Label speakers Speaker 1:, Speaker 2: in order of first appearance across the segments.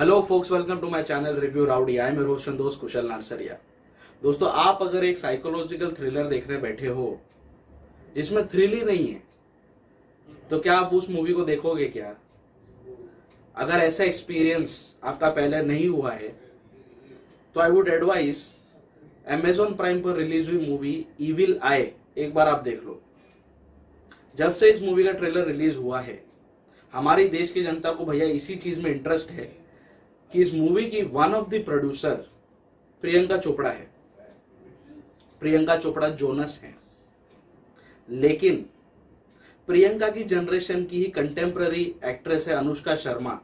Speaker 1: Hello folks, welcome to my channel review rowdy. I am your host and दोस्त कुशल नारसरिया। दोस्तों, आप अगर एक साइकोलॉजिकल थ्रिलर देखने बैठे हो जिसमें थ्रिल ही नहीं है तो क्या आप उस मूवी को देखोगे क्या? अगर ऐसा एक्सपीरियंस आपका पहले नहीं हुआ है तो I would advise Amazon prime पर रिलीज हुई मूवी इविल आई एक बार आप देख लो। जब से इस मूवी का ट्रेलर रिलीज हुआ है हमारी देश की जनता को भैया इसी चीज में इंटरेस्ट है कि इस मूवी की one of the producer Priyanka Chopra है। प्रियंका चोपड़ा जोनस है, लेकिन प्रियंका की जनरेशन की ही कंटेम्पररी एक्ट्रेस है Anushka Sharma.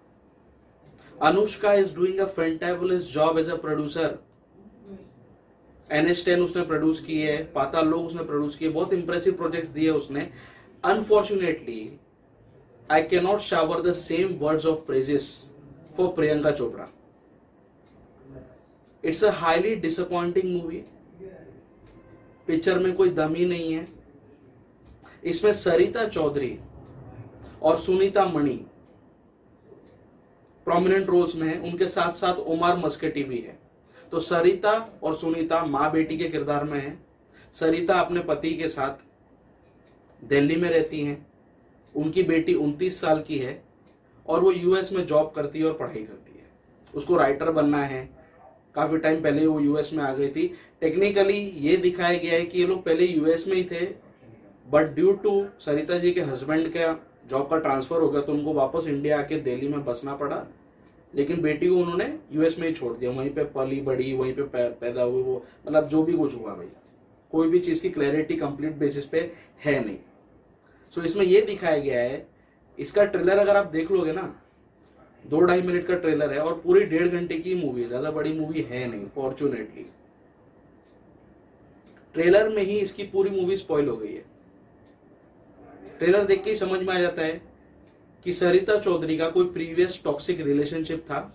Speaker 1: Anushka is doing a fantabulous job as a producer. NH10 उसने प्रोड्यूस की है, पाताल लोक उसने प्रोड्यूस किए, बहुत इंप्रेसिव प्रोजेक्ट्स दिए उसने। Unfortunately I can not shower the same words of praises for Priyanka Chopra. It's a highly disappointing movie. Picture में कोई दम ही नहीं है। इसमें सरिता चौधरी और सुनीता मणि प्रोमिनेंट रोल्स में है, उनके साथ साथ उमर मस्केटी भी है। तो सरिता और सुनीता माँ बेटी के किरदार में है। सरिता अपने पति के साथ दिल्ली में रहती हैं। उनकी बेटी 29 साल की है और वो यूएस में जॉब करती है और पढ़ाई करती है। उसको राइटर बनना है। काफी टाइम पहले वो यूएस में आ गई थी। टेक्निकली ये दिखाया गया है कि ये लोग पहले यूएस में ही थे, but due to Sarita ji के हस्बैंड का जॉब का ट्रांसफर हो गया तो उनको वापस इंडिया आके दिल्ली में बसना पड़ा। लेकिन बेटी को उन्होंने यूएस में ही छोड़ दिया, वहीं पे पली बड़ी, वहीं पे पैदा हुई, वो मतलब जो भी कुछ हुआ भैया, कोई भी चीज की क्लैरिटी कंप्लीट बेसिस पे है नहीं। सो इसमें ये दिखाया गया है, इसका ट्रेलर अगर आप देख लोगे ना, 2-2.5 मिनट का ट्रेलर है और पूरी 1.5 घंटे की मूवी है, ज्यादा बड़ी मूवी है नहीं। फॉर्चुनेटली ट्रेलर में ही इसकी पूरी मूवी स्पॉइल हो गई है। ट्रेलर देख के ही समझ में आ जाता है कि सरिता चौधरी का कोई प्रीवियस टॉक्सिक रिलेशनशिप था,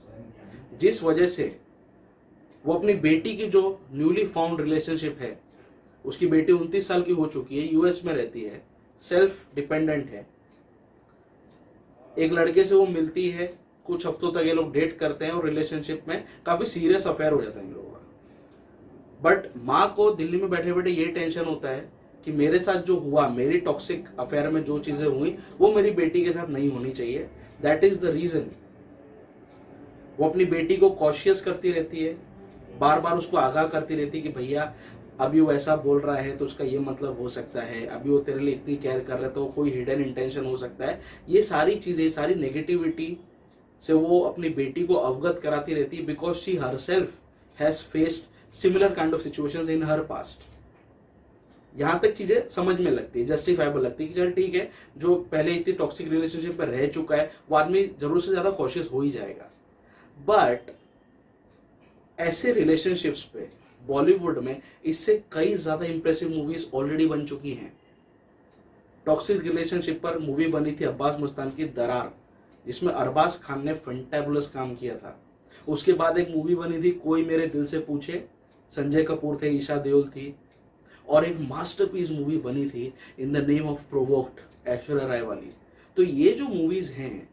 Speaker 1: जिस वजह से वो अपनी बेटी की जो न्यूली फाउंड रिलेशनशिप है, उसकी बेटी 29 साल की हो चुकी है, यूएस में रहती है, सेल्फ डिपेंडेंट है, एक लड़के से वो मिलती है, कुछ हफ्तों तक ये लोग डेट करते हैं और रिलेशनशिप में काफी सीरियस अफेयर हो जाता है इन लोगों का। बट माँ को दिल्ली में बैठे बैठे ये टेंशन होता है कि मेरे साथ जो हुआ, मेरी टॉक्सिक अफेयर में जो चीजें हुई वो मेरी बेटी के साथ नहीं होनी चाहिए। दैट इज द रीजन वो अपनी बेटी को कॉशियस करती रहती है, बार बार उसको आगाह करती रहती है कि भैया अभी वो ऐसा बोल रहा है तो उसका ये मतलब हो सकता है, अभी वो तेरे लिए इतनी केयर कर रहा है तो कोई हिडन इंटेंशन हो सकता है। ये सारी चीजें, सारी नेगेटिविटी से वो अपनी बेटी को अवगत कराती रहती है, because she herself has faced similar kind of situations in her past. यहां तक चीजें समझ में लगती है, जस्टिफाइबल लगती है कि चल ठीक है, जो पहले इतनी टॉक्सिक रिलेशनशिप में रह चुका है वो आदमी जरूर से ज्यादा कॉशियस हो ही जाएगा। बट ऐसे रिलेशनशिप्स पे बॉलीवुड में इससे कई ज्यादा इंप्रेसिव मूवीज ऑलरेडी बन चुकी हैं। टॉक्सिक रिलेशनशिप पर मूवी बनी थी अब्बास मुस्तान की दरार, जिसमें अरबाज खान ने फैंटाबुलस काम किया था। उसके बाद एक मूवी बनी थी कोई मेरे दिल से पूछे, संजय कपूर थे, ईशा देओल थी, और एक मास्टरपीस मूवी बनी थी in the name of provoked, Aishwarya Rai वाली। तो ये जो मूवीज हैं,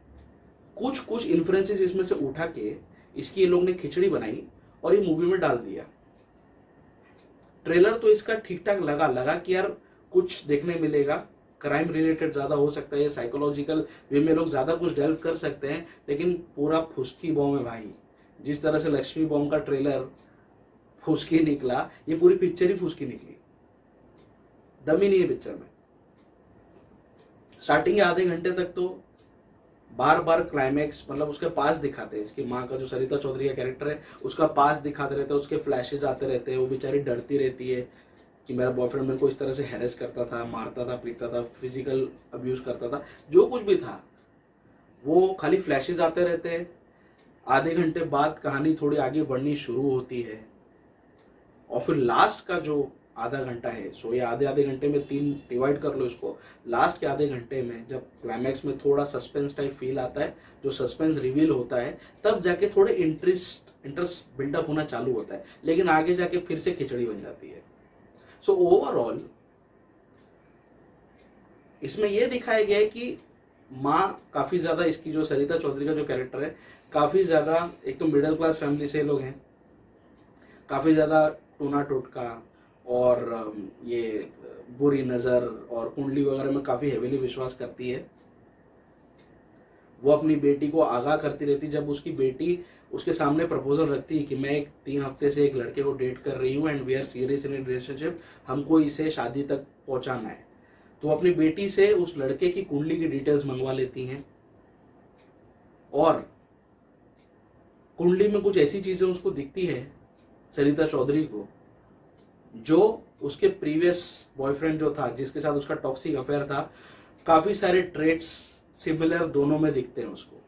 Speaker 1: कुछ कुछ इन्फ्लुएंसेस इसमें से उठा के इसकी ये लोग ने खिचड़ी बनाई और ये मूवी में डाल दिया। ट्रेलर तो इसका ठीक ठाक लगा कि यार कुछ देखने मिलेगा, क्राइम रिलेटेड ज्यादा हो सकता है, साइकोलॉजिकल वे में लोग ज्यादा कुछ डेल्व कर सकते हैं, लेकिन पूरा फुसकी बॉम्ब है भाई। जिस तरह से लक्ष्मी बॉम्ब का ट्रेलर फुसकी निकला, ये पूरी पिक्चर ही फुसकी निकली। दम ही नहीं है पिक्चर में। स्टार्टिंग के आधे घंटे तक तो बार बार क्लाइमैक्स, मतलब उसके पास दिखाते हैं, इसकी माँ का जो सरिता चौधरी का कैरेक्टर है उसका पास दिखाते रहते हैं, उसके फ्लैशेस आते रहते हैं। वो बेचारी डरती रहती है कि मेरा बॉयफ्रेंड मेरे को इस तरह से हैरेस करता था, मारता था, पीटता था, फिजिकल अब्यूज करता था, जो कुछ भी था वो खाली फ्लैशेस आते रहते हैं। आधे घंटे बाद कहानी थोड़ी आगे बढ़नी शुरू होती है और फिर लास्ट का जो आधा घंटा है, सो ये आधे घंटे में 3 डिवाइड कर लो इसको। लास्ट के आधे घंटे में जब क्लाइमैक्स में थोड़ा सस्पेंस टाइप फील आता है, जो सस्पेंस रिवील होता है, तब जाके थोड़े इंटरेस्ट बिल्डअप होना चालू होता है, लेकिन आगे जाके फिर से खिचड़ी बन जाती है। सो ओवरऑल इसमें यह दिखाया गया है कि माँ काफी ज्यादा, इसकी जो सरिता चौधरी का जो कैरेक्टर है काफी ज्यादा, एक तो मिडिल क्लास फैमिली से लोग हैं, काफी ज्यादा टोना टोटका और ये बुरी नजर और कुंडली वगैरह में काफी हेवीली विश्वास करती है। वो अपनी बेटी को आगाह करती रहती, जब उसकी बेटी उसके सामने प्रपोजल रखती है कि मैं 3 हफ्ते से एक लड़के को डेट कर रही हूँ and we are serious in relationship, हमको इसे शादी तक पहुंचाना है, तो अपनी बेटी से उस लड़के की कुंडली की डिटेल्स मंगवा लेती हैं और कुंडली में कुछ ऐसी चीजें उसको दिखती है सरिता चौधरी को, जो उसके प्रीवियस बॉयफ्रेंड जो था, जिसके साथ उसका टॉक्सिक अफेयर था, काफी सारे ट्रेट्स सिमिलर दोनों में दिखते हैं उसको।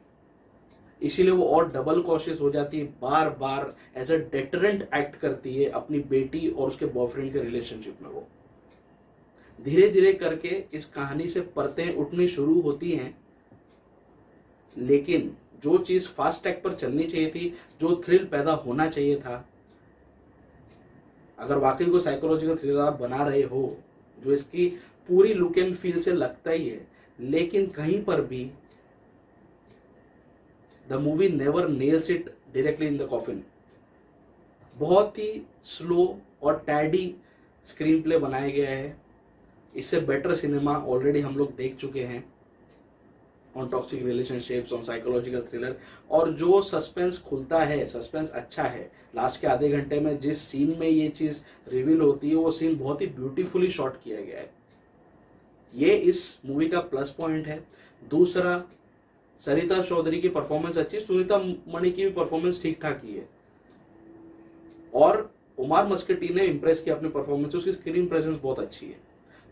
Speaker 1: इसीलिए वो और डबल कॉशियस हो जाती है, बार बार एज अ डेटरेंट एक्ट करती है अपनी बेटी और उसके बॉयफ्रेंड के रिलेशनशिप में। वो धीरे धीरे करके इस कहानी से परतें उठनी शुरू होती हैं, लेकिन जो चीज फास्ट ट्रैक पर चलनी चाहिए थी, जो थ्रिल पैदा होना चाहिए था, अगर वाकई को साइकोलॉजिकल थ्रिलर आप बना रहे हो, जो इसकी पूरी लुक एंड फील से लगता ही है, लेकिन कहीं पर भी the movie never nails it directly in the coffin. बहुत ही स्लो और टैडी स्क्रीन प्ले बनाया गया है। इससे बेटर सिनेमा ऑलरेडी हम लोग देख चुके हैं on toxic relationships, on psychological thriller, और जो सस्पेंस खुलता है, सस्पेंस अच्छा है। लास्ट के आधे घंटे में जिस सीन में ये चीज रिवील होती है, वो सीन बहुत ही ब्यूटीफुली शॉट किया गया है। ये इस मूवी का प्लस पॉइंट है। दूसरा, सरिता चौधरी की परफॉर्मेंस अच्छी, सुनीता मणि की भी परफॉर्मेंस ठीक ठाक ही है, और उमार मस्कटी ने इंप्रेस किया अपने परफॉर्मेंस से, उसकी स्क्रीन प्रेजेंस बहुत अच्छी है।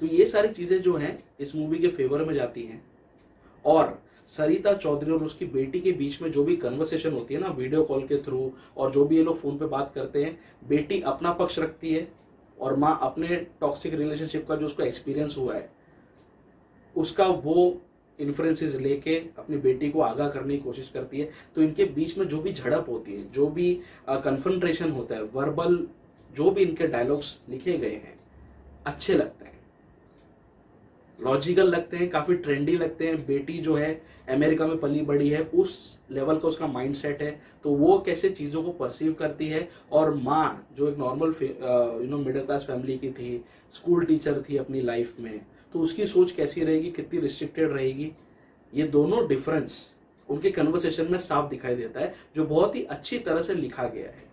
Speaker 1: तो ये सारी चीजें जो हैं इस मूवी के फेवर में जाती हैं। और सरिता चौधरी और उसकी बेटी के बीच में जो भी कन्वर्सेशन होती है ना वीडियो कॉल के थ्रू, और जो भी ये लोग फोन पे बात करते हैं, बेटी अपना पक्ष रखती है और माँ अपने टॉक्सिक रिलेशनशिप का जो उसको एक्सपीरियंस हुआ है उसका वो इन्फ्लुएंसेस लेके अपनी बेटी को आगाह करने की कोशिश करती है। तो इनके बीच में जो भी झड़प होती है, जो भी कन्फ्रंट्रेशन होता है, वर्बल जो भी इनके डायलॉग्स लिखे गए हैं, अच्छे लगते हैं, लॉजिकल लगते हैं, काफी ट्रेंडी लगते हैं। बेटी जो है अमेरिका में पली बड़ी है, उस लेवल का उसका माइंडसेट है, तो वो कैसे चीजों को परसीव करती है, और माँ जो एक नॉर्मल मिडिल क्लास फैमिली की थी, स्कूल टीचर थी अपनी लाइफ में, तो उसकी सोच कैसी रहेगी, कितनी रिस्ट्रिक्टेड रहेगी, ये दोनों डिफरेंस उनके कन्वर्सेशन में साफ दिखाई देता है, जो बहुत ही अच्छी तरह से लिखा गया है।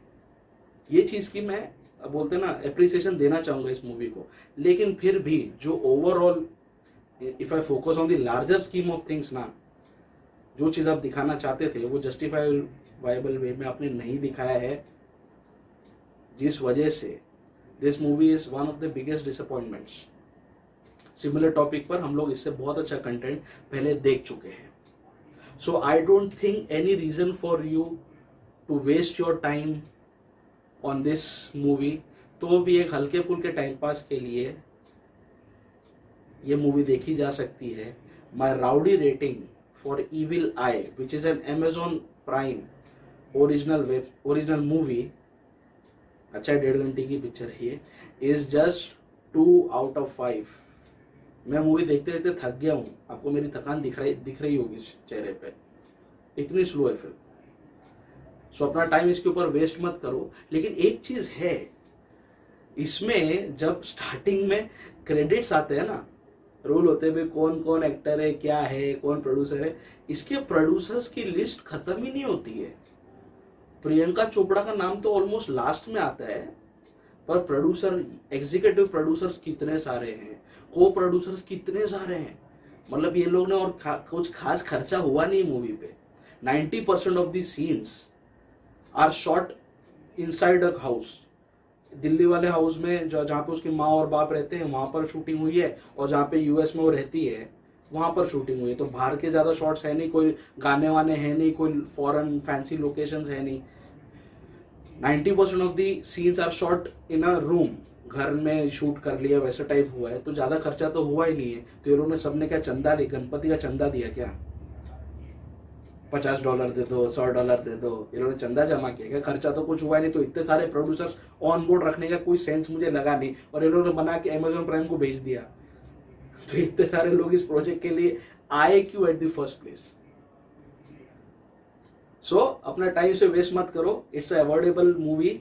Speaker 1: ये चीज की मैं बोलते ना एप्रिसिएशन देना चाहूंगा इस मूवी को। लेकिन फिर भी जो overall, if I focus on the larger scheme of things ना, जो चीज आप दिखाना चाहते थे वो जस्टिफाइबल वे में आपने नहीं दिखाया है, जिस वजह से this movie is one of the biggest disappointments. Similar topic पर हम लोग इससे बहुत अच्छा कंटेंट पहले देख चुके हैं। So I don't think any reason for you to waste your time on this movie. तो भी एक हल्के फुल्के टाइम पास के लिए ये मूवी देखी जा सकती है। My rowdy rating for evil eye, which is an Amazon prime original movie, अच्छा 1.5 घंटे की पिक्चर है, इज जस्ट 2 out of 5। मैं मूवी देखते देखते थक गया हूं, आपको मेरी थकान दिख रही होगी चेहरे पे, इतनी स्लो है फिल्म। सो अपना टाइम इसके ऊपर वेस्ट मत करो। लेकिन एक चीज है, इसमें जब स्टार्टिंग में क्रेडिट्स आते हैं ना, रोल होते हैं कौन कौन एक्टर है, क्या है, कौन प्रोड्यूसर है, इसके प्रोड्यूसर्स की लिस्ट खत्म ही नहीं होती है। प्रियंका चोपड़ा का नाम तो ऑलमोस्ट लास्ट में आता है, पर प्रोड्यूसर, एग्जीक्यूटिव प्रोड्यूसर्स कितने सारे हैं, को प्रोड्यूसर्स कितने सारे हैं। मतलब ये लोग ने और कुछ खास खर्चा हुआ नहीं मूवी पे। 90% of the scenes are shot inside a house. Delhi वाले हाउस में जहाँ पे उसकी माँ और बाप रहते हैं वहां पर शूटिंग हुई है, और जहाँ पे यूएस में वो रहती है वहां पर शूटिंग हुई है। तो बाहर के ज्यादा शॉट्स है नहीं, कोई गाने वाने है नहीं, कोई फॉरेन फैंसी लोकेशंस है नहीं। 90% of the scenes are shot in a room, घर में शूट कर लिया, वैसा टाइप हुआ है। तो ज्यादा खर्चा तो हुआ ही नहीं है। तो ये लोगों ने सबने क्या चंदा लिया, गणपति का चंदा दिया क्या, $50 दे दो, $100 दे दो, ये लोगों ने चंदा जमा किया क्या? खर्चा तो कुछ हुआ नहीं। तो इतने सारे प्रोड्यूसर्स ऑन बोर्ड रखने का कोई सेंस मुझे लगा नहीं, और ये लोगों ने बना के Amazon प्राइम को भेज दिया। तो इतने सारे लोग इस प्रोजेक्ट के लिए आए क्यों एट द फर्स्ट प्लेस? सो अपना टाइम से वेस्ट मत करो, इट्स अवॉइडेबल मूवी।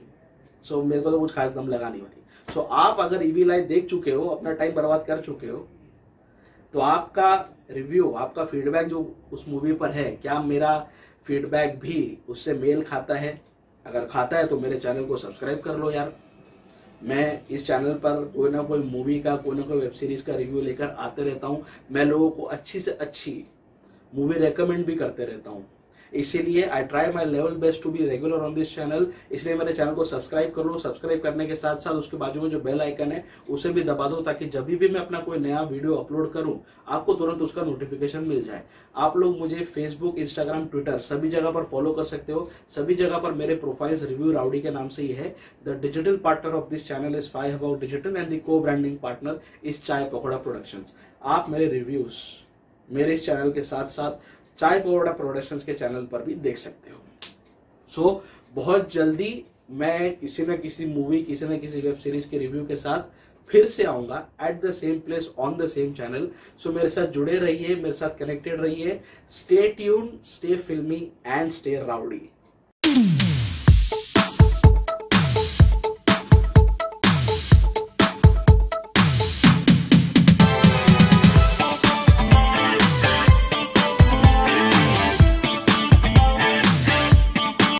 Speaker 1: सो मेरे को तो कुछ खास दम लगा नहीं वाली। सो आप अगर ईवी लाइफ देख चुके हो, अपना टाइम बर्बाद कर चुके हो, तो आपका रिव्यू, आपका फीडबैक जो उस मूवी पर है, क्या मेरा फीडबैक भी उससे मेल खाता है? अगर खाता है तो मेरे चैनल को सब्सक्राइब कर लो यार। मैं इस चैनल पर कोई ना कोई मूवी का, कोई ना कोई वेब सीरीज का रिव्यू लेकर आते रहता हूं। मैं लोगों को अच्छी से अच्छी मूवी रेकमेंड भी करते रहता हूं। इसीलिए I try my level best to be regular on this channel. इसलिए मेरे चैनल को सब्सक्राइब कर लो। सब्सक्राइब करने के साथ साथ उसके बाजू में जो बेल आइकन है उसे भी दबा दो, ताकि जब भी मैं अपना कोई नया वीडियो अपलोड करूं आपको तुरंत उसका नोटिफिकेशन मिल जाए। आप लोग मुझे फेसबुक, इंस्टाग्राम, ट्विटर सभी जगह पर फॉलो कर सकते हो। सभी जगह पर मेरे प्रोफाइल्स रिव्यू राउडी के नाम से ही है। The digital partner of this channel is 5 about digital and the को ब्रांडिंग पार्टनर इज चाय पकौड़ा प्रोडक्शंस। आप मेरे रिव्यूज मेरे इस चैनल के साथ साथ चाय पकौड़ा प्रोडक्शंस के चैनल पर भी देख सकते हो। सो बहुत जल्दी मैं किसी न किसी मूवी, किसी न किसी वेब सीरीज के रिव्यू के साथ फिर से आऊंगा at the same place on the same channel. So मेरे साथ जुड़े रहिए, मेरे साथ कनेक्टेड रहिए। Stay tune, stay filmy and stay rowdy.